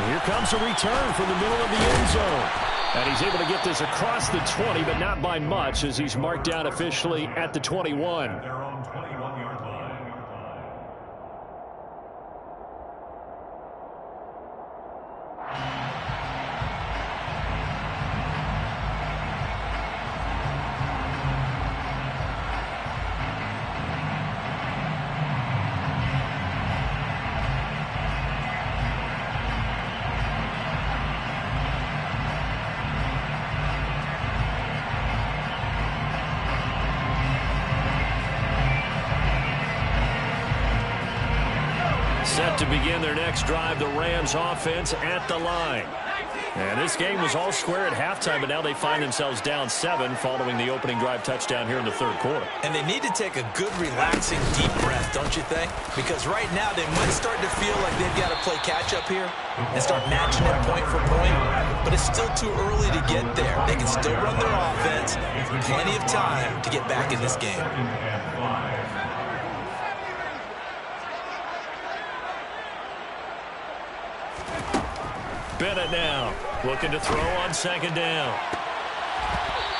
Here comes a return from the middle of the end zone. And he's able to get this across the 20, but not by much, as he's marked down officially at the 21. Set to begin their next drive, the Rams offense at the line. And this game was all square at halftime, but now they find themselves down 7 following the opening drive touchdown here in the third quarter. And they need to take a good, relaxing, deep breath, don't you think? Because right now they might start to feel like they've got to play catch-up here and start matching it point for point. But it's still too early to get there. They can still run their offense. Plenty of time to get back in this game. Bennett now looking to throw on second down.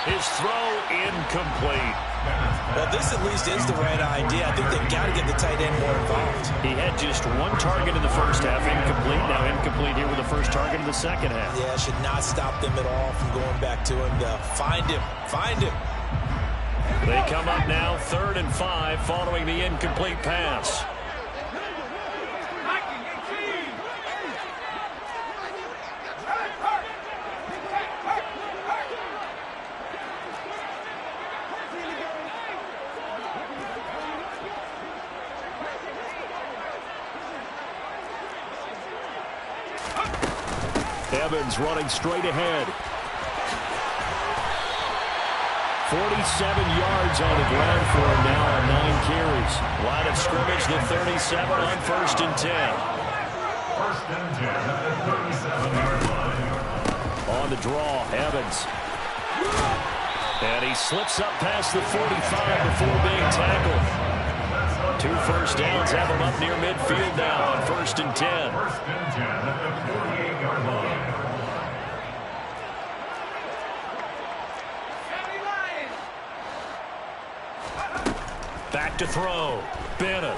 His throw incomplete. Well, this at least is the right idea. I think they've got to get the tight end more involved. He had just one target in the first half, incomplete. Now incomplete here with the first target in the second half. Yeah, should not stop them at all from going back to him to find him. Find him. They come up now 3rd and 5 following the incomplete pass. Evans running straight ahead. 47 yards on the ground for him now on 9 carries. Line of scrimmage, the 37 on 1st and 10. 1st and 10 at the 37-yard line. On the draw, Evans. And he slips up past the 45 before being tackled. 2 first downs have him up near midfield now on 1st and 10. 1st and 10 at the 48-yard line. Back to throw. Bennett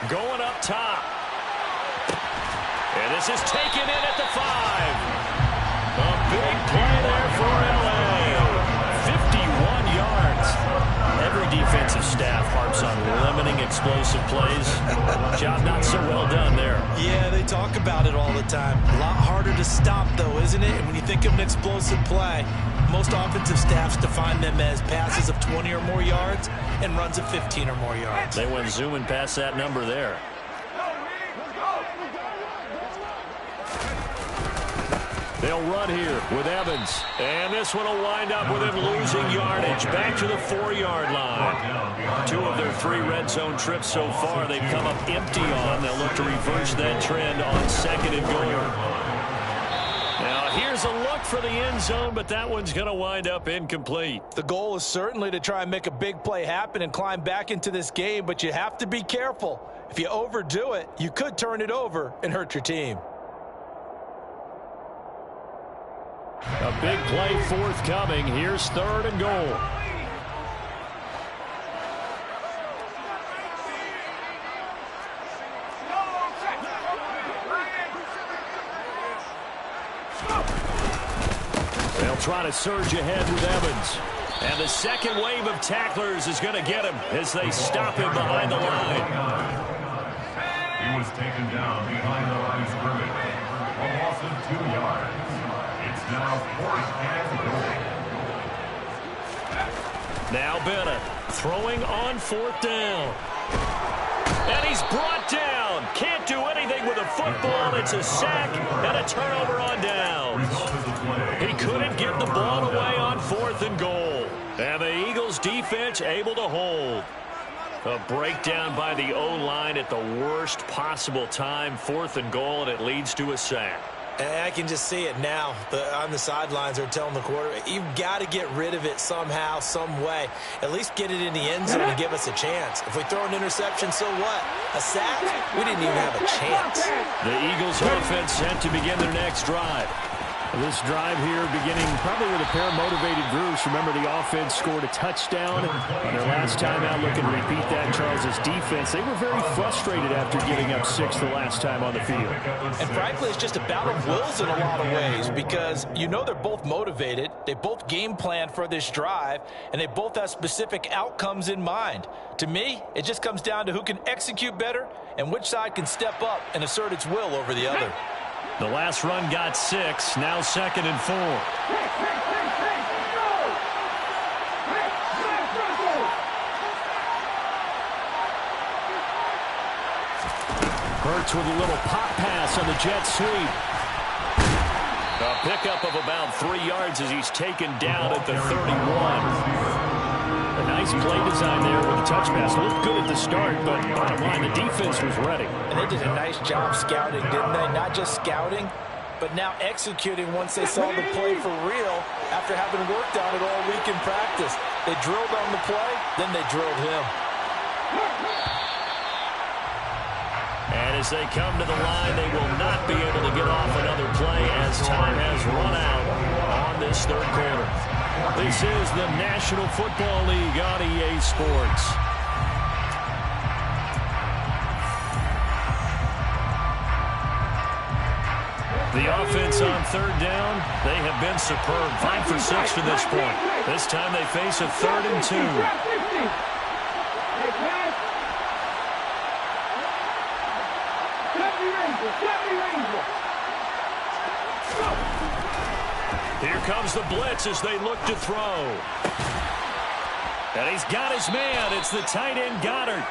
going up top. And this is taken in at the 5. A big play there for LA. 51 yards. Every defensive staff harps on limiting explosive plays. Job not so well done there. Yeah, they talk about it all the time. A lot harder to stop, though, isn't it? And when you think of an explosive play, most offensive staffs define them as passes of 20 or more yards and runs of 15 or more yards. They went zooming past that number there. They'll run here with Evans. And this one will wind up with him losing yardage back to the 4-yard line. 2 of their 3 red zone trips so far they've come up empty on. They'll look to reverse that trend on 2nd and goal. Now here's a look for the end zone, but that one's going to wind up incomplete. The goal is certainly to try and make a big play happen and climb back into this game, but you have to be careful. If you overdo it, you could turn it over and hurt your team. A big play forthcoming. Here's 3rd and goal. They'll try to surge ahead with Evans. And the second wave of tacklers is going to get him as they stop him behind the line. He was taken down behind the line of scrimmage. A loss of 2 yards. It's now 4th and goal. Now Bennett throwing on 4th down. And he's brought down. Can't do anything with a football. It's a sack and a turnover on downs. He couldn't get the ball away on 4th and goal. And the Eagles defense able to hold. A breakdown by the O-line at the worst possible time. 4th and goal, and it leads to a sack. And I can just see it now. On the sidelines, they're telling the quarterback, you've got to get rid of it somehow, some way. At least get it in the end zone and give us a chance. If we throw an interception, so what? A sack? We didn't even have a chance. The Eagles offense set to begin their next drive. This drive here beginning probably with a pair of motivated groups. Remember, the offense scored a touchdown on their last time out. Looking to repeat that. Charles's defense, they were very frustrated after giving up 6 the last time on the field. And frankly, it's just a battle of wills in a lot of ways because you know they're both motivated. They both game plan for this drive, and they both have specific outcomes in mind. To me, it just comes down to who can execute better and which side can step up and assert its will over the other. The last run got 6, now 2nd and 4. Hurts with a little pop pass on the jet sweep. A pickup of about 3 yards as he's taken down at the 31. A nice play design there with a touch pass. Looked good at the start, but bottom line, the defense was ready. And they did a nice job scouting, didn't they? Not just scouting, but now executing once they saw the play for real after having worked on it all week in practice. They drilled on the play, then they drilled him. And as they come to the line, they will not be able to get off another play as time has run out on this third quarter. This is the National Football League on EA Sports. The offense on third down, they have been superb. 5 for 6 to this point. This time they face a 3rd and 2. Here comes the blitz as they look to throw. And he's got his man. It's the tight end Goddard.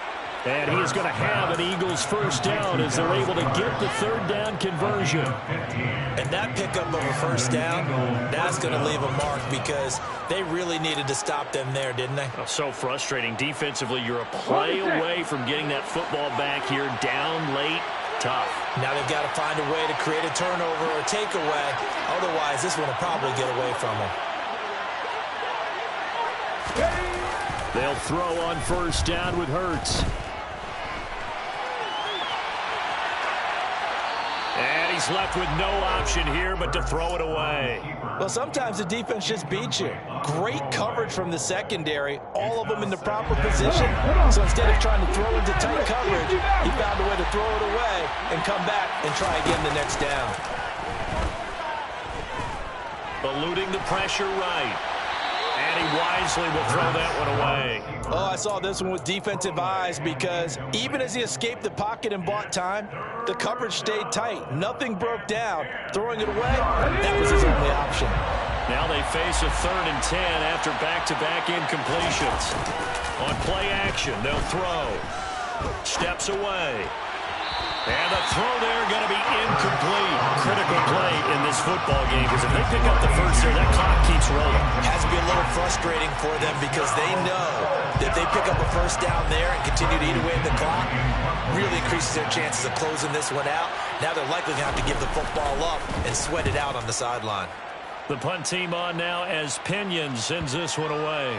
And he is going to have an Eagles first down as they're able to get the 3rd down conversion. And that pickup of a first down, that's going to leave a mark because they really needed to stop them there, didn't they? Oh, so frustrating. Defensively, you're a play away from getting that football back here down late. Tough. Now they've got to find a way to create a turnover or takeaway. Otherwise, this one will probably get away from them. They'll throw on first down with Hurts. And he's left with no option here but to throw it away. Well, sometimes the defense just beats you. Great coverage from the secondary, all of them in the proper position. So instead of trying to throw into tight coverage, he found a way to throw it away and come back and try again the next down. Eluding the pressure right. And he wisely will throw that one away. Oh, I saw this one with defensive eyes because even as he escaped the pocket and bought time, the coverage stayed tight. Nothing broke down. Throwing it away, that was his only option. Now they face a 3rd and 10 after back-to-back incompletions. On play action, they'll throw. Steps away. And the throw there going to be incomplete. Critical play in this football game because if they pick up the first there, that clock keeps rolling. It has to be a little frustrating for them because they know that if they pick up a first down there and continue to eat away at the clock, really increases their chances of closing this one out. Now they're likely going to have to give the football up and sweat it out on the sideline. The punt team on now as Pinion sends this one away.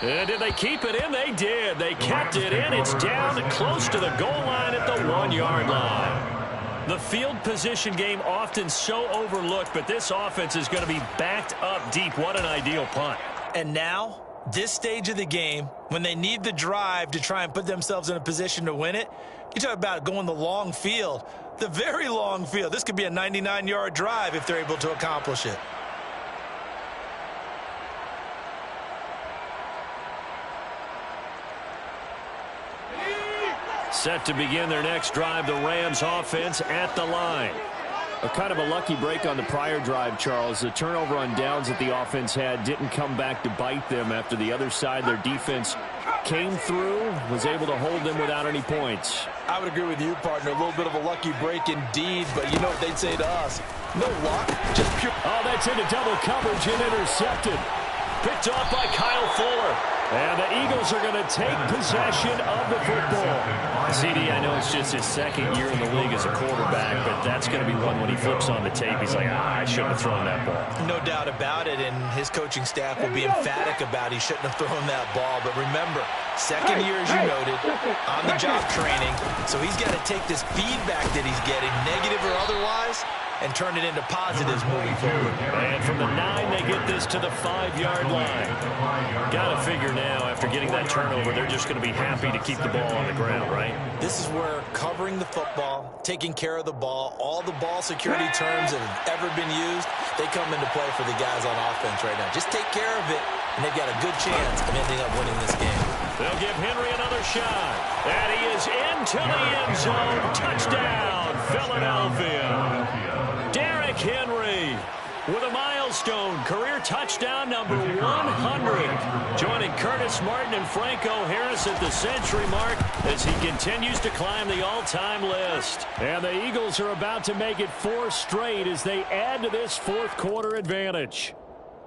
And did they keep it in? They did. They kept it in. It's down close to the goal line at the 1-yard line. The field position game often so overlooked, but this offense is going to be backed up deep. What an ideal punt. And now, this stage of the game, when they need the drive to try and put themselves in a position to win it, you talk about going the long field, the very long field. This could be a 99-yard drive if they're able to accomplish it. Set to begin their next drive, the Rams offense at the line. A kind of a lucky break on the prior drive, Charles. The turnover on downs that the offense had didn't come back to bite them after the other side. Their defense came through, was able to hold them without any points. I would agree with you, partner. A little bit of a lucky break indeed, but you know what they'd say to us. No luck, just pure. Oh, that's into double coverage and intercepted. Picked off by Kyle Fuller. And the Eagles are going to take possession of the football. CD, I know it's just his second year in the league as a quarterback, but that's going to be one when he flips on the tape. He's like, I shouldn't have thrown that ball. No doubt about it, and his coaching staff will be emphatic about he shouldn't have thrown that ball. But remember, second year, as you noted, on-the-job training, so he's got to take this feedback that he's getting, negative or otherwise, and turn it into positives moving forward. And from the 9, they get this to the 5-yard line. Got to figure now, after getting that turnover, they're just going to be happy to keep the ball on the ground, right? This is where covering the football, taking care of the ball, all the ball security terms that have ever been used, they come into play for the guys on offense right now. Just take care of it, and they've got a good chance of ending up winning this game. They'll give Henry another shot. And he is into the end zone. Touchdown, Philadelphia. Derrick Henry with a milestone career touchdown number 100. Joining Curtis Martin and Franco Harris at the century mark as he continues to climb the all-time list. And the Eagles are about to make it 4 straight as they add to this fourth quarter advantage.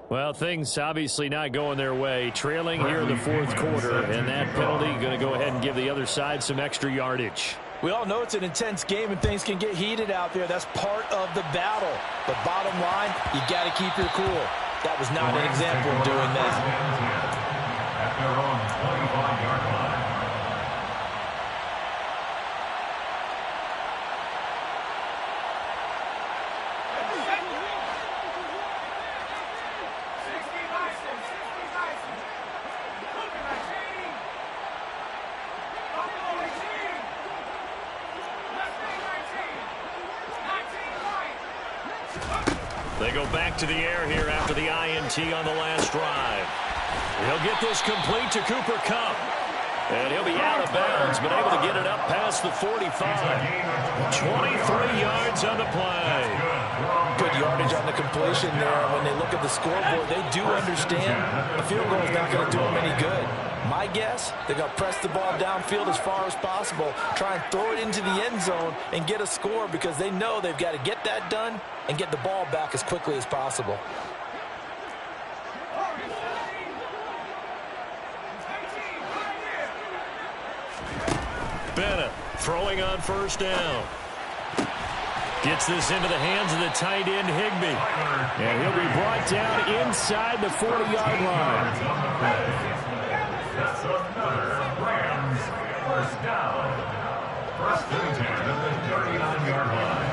Well, things obviously not going their way. Trailing here in the fourth quarter, and that penalty going to go ahead and give the other side some extra yardage. We all know it's an intense game and things can get heated out there. That's part of the battle. But bottom line, you got to keep your cool. That was not an example of doing that. At their own 25-yard line. They go back to the air here after the INT on the last drive. He'll get this complete to Cooper Kupp. And he'll be out of bounds, but able to get it up past the 45. 23 yards on the play. Good yardage on the completion there. When they look at the scoreboard, they do understand a field goal is not going to do them any good. My guess, they're going to press the ball downfield as far as possible, try and throw it into the end zone and get a score because they know they've got to get that done and get the ball back as quickly as possible. Bennett throwing on first down. Gets this into the hands of the tight end, Higbee. And he'll be brought down inside the 40-yard line. That's another Rams first down. First and 10 at the 39-yard line.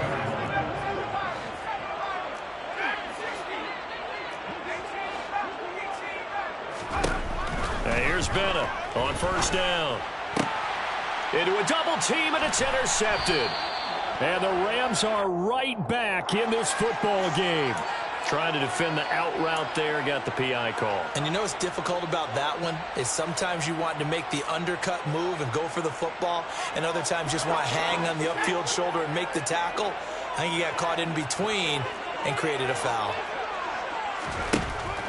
And here's Bennett on first down. Into a double team, and it's intercepted. And the Rams are right back in this football game. Trying to defend the out route there, got the PI call. And you know what's difficult about that one is sometimes you want to make the undercut move and go for the football, and other times just want to hang on the upfield shoulder and make the tackle. I think he got caught in between and created a foul.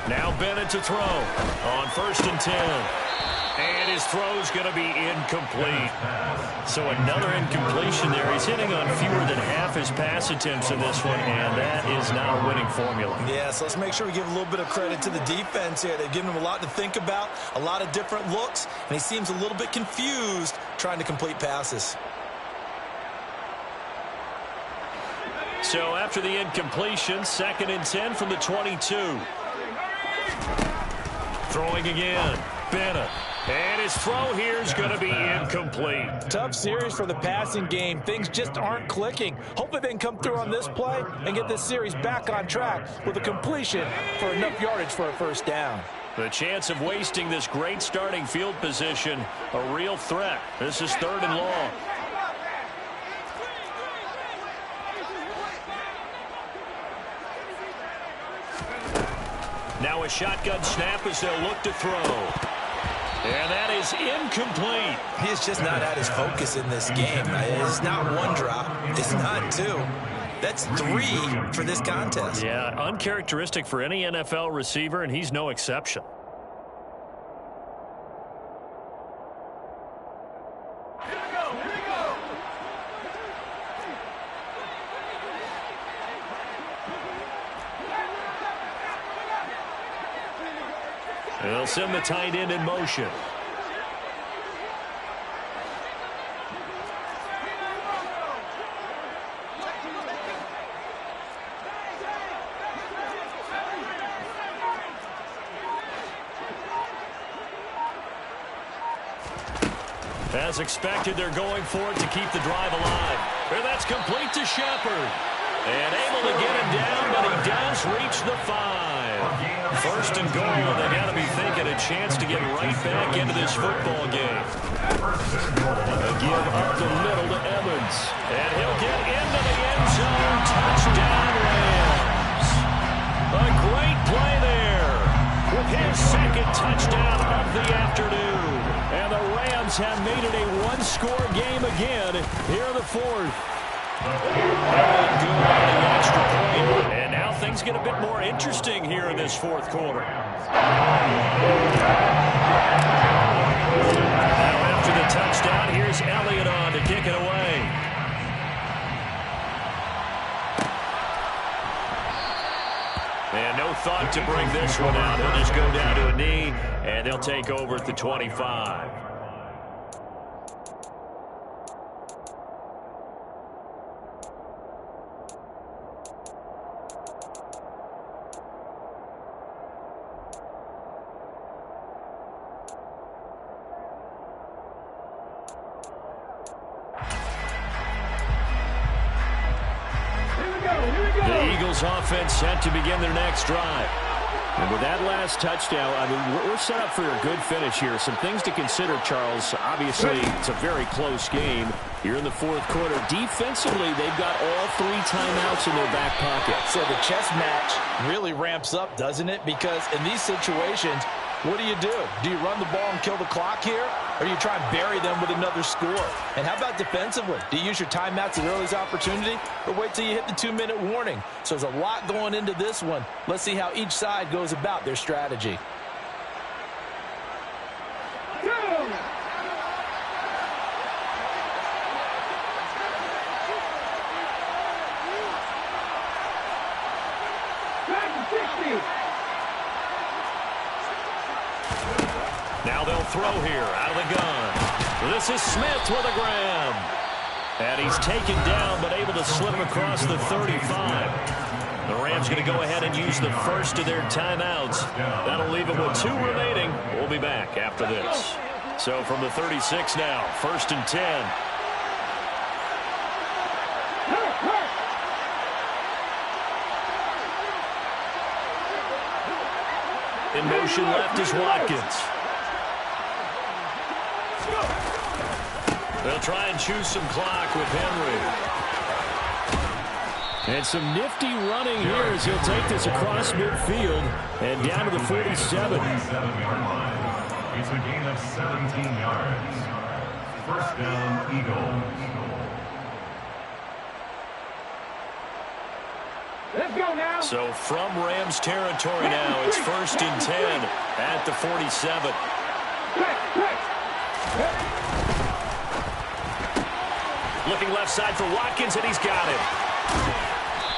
Now Bennett to throw on first and 10. And his throw's going to be incomplete. So another incompletion there. He's hitting on fewer than half his pass attempts in this one, and that is not a winning formula. Yeah, so let's make sure we give a little bit of credit to the defense here. They've given him a lot to think about, a lot of different looks, and he seems a little bit confused trying to complete passes. So after the incompletion, second and 10 from the 22. Throwing again, Bennett. And his throw here is going to be incomplete. Tough series for the passing game. Things just aren't clicking. Hopefully they can come through on this play and get this series back on track with a completion for enough yardage for a first down. The chance of wasting this great starting field position, a real threat. This is third and long. Now a shotgun snap as they'll look to throw. And that is incomplete. He's just not at his focus in this game. It's not one drop. It's not two. That's 3 for this contest. Yeah, uncharacteristic for any NFL receiver, and he's no exception. They'll send the tight end in motion. As expected, they're going for it to keep the drive alive. And that's complete to Shepard. And able to get him down, but he does reach the 5. First and goal, they got to be thinking a chance to get right back into this football game. A give up the middle to Evans. And he'll get into the end zone. Touchdown, Rams. A great play there with his second touchdown of the afternoon. And the Rams have made it a one-score game again here in the fourth. Very good on the extra point. And now things get a bit more interesting here in this fourth quarter. Now after the touchdown, here's Elliott on to kick it away. And no thought to bring this one out. He'll just go down to a knee, and they'll take over at the 25. The Eagles offense set to begin their next drive. And with that last touchdown, I mean, we're set up for a good finish here. Some things to consider, Charles. Obviously, it's a very close game. You're in the fourth quarter. Defensively, they've got all 3 timeouts in their back pocket. So the chess match really ramps up, doesn't it? Because in these situations, what do? Do you run the ball and kill the clock here? Or do you try and bury them with another score? And how about defensively? Do you use your timeouts at earliest opportunity? Or wait till you hit the 2-minute warning? So there's a lot going into this one. Let's see how each side goes about their strategy. Now they'll throw here out of the gun. This is Smith with a grab. And he's taken down but able to slip across the 35. The Rams going to go ahead and use the first of their timeouts. That'll leave them with 2 remaining. We'll be back after this. So from the 36 now, 1st and 10. In motion left is Watkins. They'll try and choose some clock with Henry. And some nifty running here as he'll take this across midfield and down to the 47. It's a gain of 17 yards. First down, Eagles. Let's go now. So from Rams territory now, it's 1st and 10 at the 47. Looking left side for Watkins, and he's got it.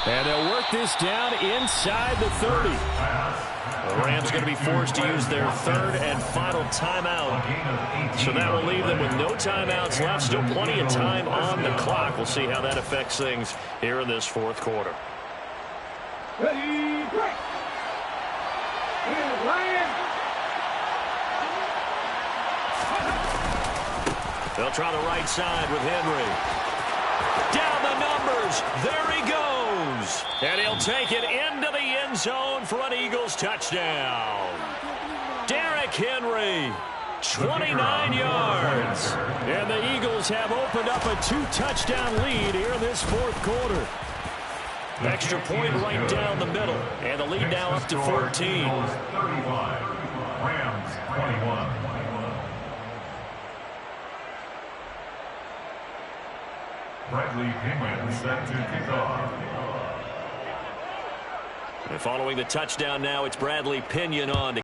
And they'll work this down inside the 30. The Rams going to be forced to use their 3rd and final timeout. So that will leave them with no timeouts left. Still plenty of time on the clock. We'll see how that affects things here in this fourth quarter. Ready, break. Lion. They'll try the right side with Henry. Down the numbers. There he goes. And he'll take it into the end zone for an Eagles touchdown. Derrick Henry, 29 yards. And the Eagles have opened up a 2-touchdown lead here in this fourth quarter. Extra point right down the middle. And the lead now up to 14. 35. Rams 21. Bradley Pinion set to kick off. And following the touchdown now, it's Bradley Pinion on to